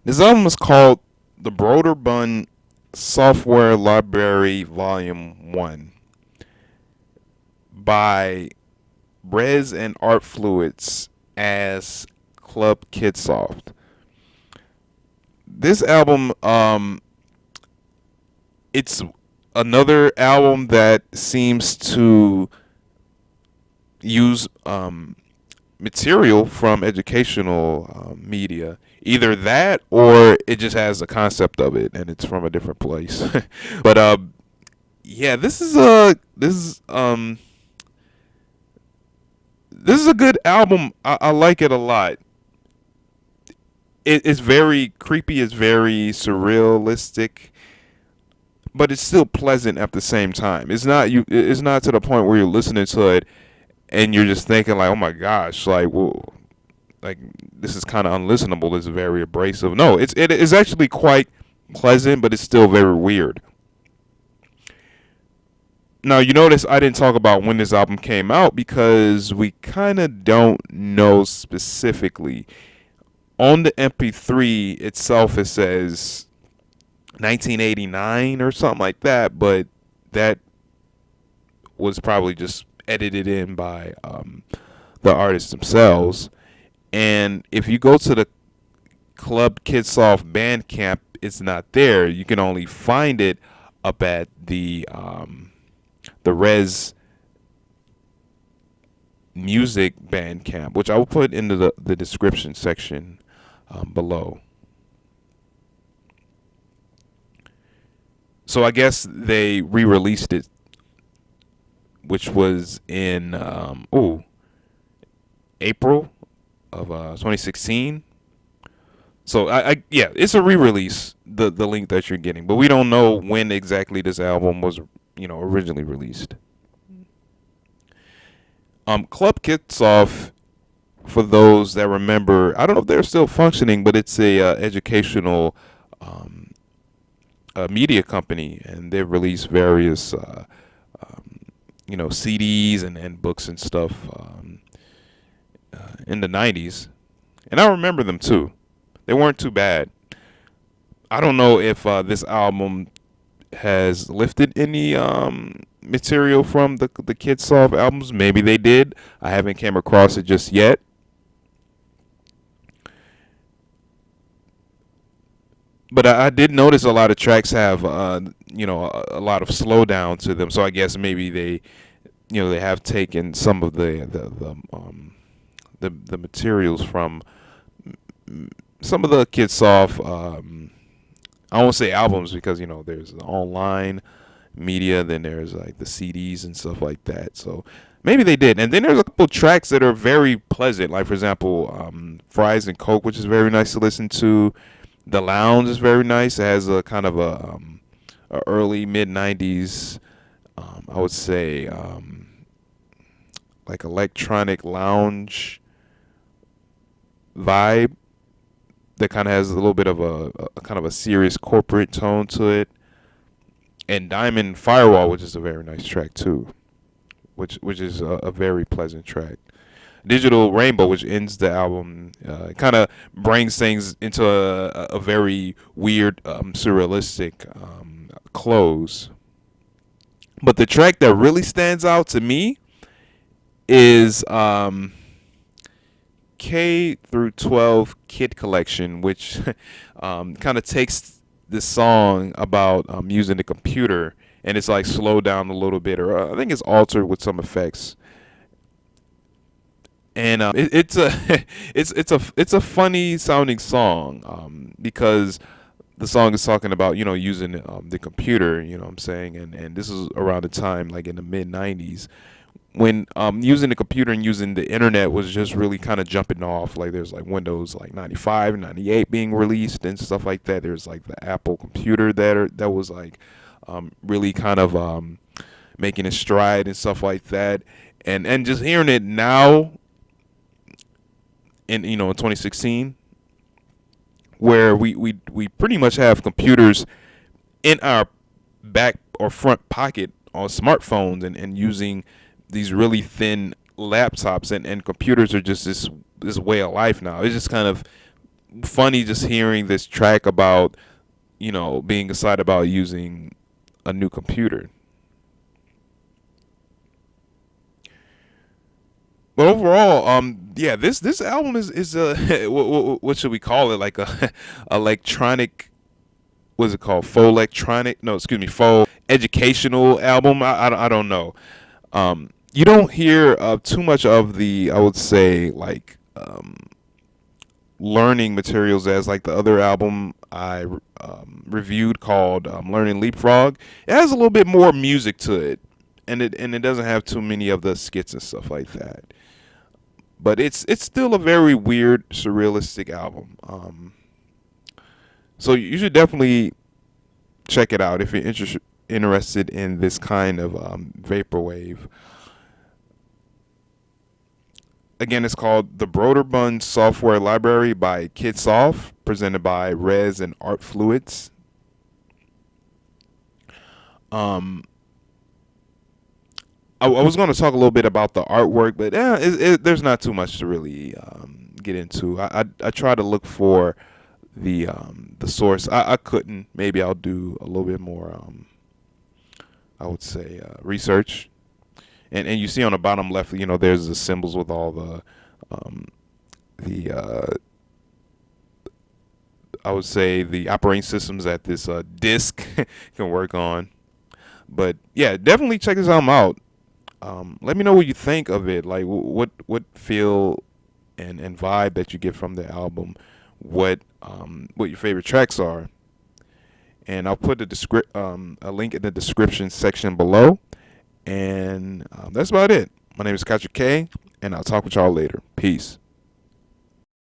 This album is called The Brøderbund Software Library Volume 1 by Res and Art Fluids as Club Kidsoft. This album, it's another album that seems to use material from educational media. Either that, or it just has a concept of it, and it's from a different place. But yeah, this is a good album. I like it a lot. It's very creepy. It's very surrealistic, but it's still pleasant at the same time. It's not you. It's not to the point where you're listening to it and you're just thinking like, oh my gosh, like, whoa, like this is kind of unlistenable. It's very abrasive. No, it is actually quite pleasant, but it's still very weird. Now you notice I didn't talk about when this album came out because we kind of don't know specifically. On the MP3 itself, it says 1989 or something like that, but that was probably just edited in by the artists themselves. And if you go to the Club Kidsoft Bandcamp, it's not there. You can only find it up at the Res Music Bandcamp, which I will put into the description section below. So I guess they re-released it, which was in April of 2016. So I yeah, it's a re-release. The link that you're getting, but we don't know when exactly this album was originally released. Club Kidsoft, for those that remember, I don't know if they're still functioning, but it's a educational media company, and they've released various CDs and books and stuff in the 90s, and I remember them too. They weren't too bad. I don't know if this album has lifted any material from the Kidsoft albums. Maybe they did. I haven't came across it just yet. But I did notice a lot of tracks have a lot of slowdown to them. So I guess maybe they have taken some of the materials from some of the Kidsoft. I won't say albums because there's online media, then there's like the CDs and stuff like that. So maybe they did. And then there's a couple tracks that are very pleasant, like for example, Fries and Coke, which is very nice to listen to. The Lounge is very nice. It has a kind of a early mid '90s, I would say, like electronic lounge vibe that kind of has a little bit of a kind of a serious corporate tone to it. And Diamond Firewall, which is a very nice track too, which is a very pleasant track. Digital Rainbow, which ends the album, kind of brings things into a very weird, surrealistic close. But the track that really stands out to me is K through 12 Kid Collection, which kind of takes this song about using the computer, and it's like slowed down a little bit, or I think it's altered with some effects. And it's a it's a funny sounding song because the song is talking about using the computer. You know what I'm saying, and this is around the time like in the mid '90s when using the computer and using the internet was just really kind of jumping off. Like there's like Windows like 95 and 98 being released and stuff like that. There's like the Apple computer that was like really kind of making a stride and stuff like that. And just hearing it now in 2016, where we pretty much have computers in our back or front pocket on smartphones and using these really thin laptops, and computers are just this way of life now. It's just kind of funny just hearing this track about, being excited about using a new computer. But overall, yeah, this album is what should we call it? Like a electronic, what's it called? Faux electronic? No, excuse me, faux educational album. I don't know. You don't hear too much of the, I would say, like learning materials as like the other album I reviewed called Learning Leapfrog. It has a little bit more music to it, and it doesn't have too many of the skits and stuff like that. But it's still a very weird, surrealistic album. So you should definitely check it out if you're interested in this kind of vaporwave. Again, it's called the Brøderbund Software Library by Kidsoft, presented by Res and Art Fluids. Um, I was going to talk a little bit about the artwork, but there's not too much to really get into. I try to look for the source. I couldn't. Maybe I'll do a little bit more. I would say research. And you see on the bottom left, there's the symbols with all um, the I would say the operating systems that this disk can work on. But yeah, definitely check this album out. Let me know what you think of it. Like what feel and vibe that you get from the album. What your favorite tracks are, and I'll put a link in the description section below. And that's about it. My name is Katrah-quey, and I'll talk with y'all later. Peace.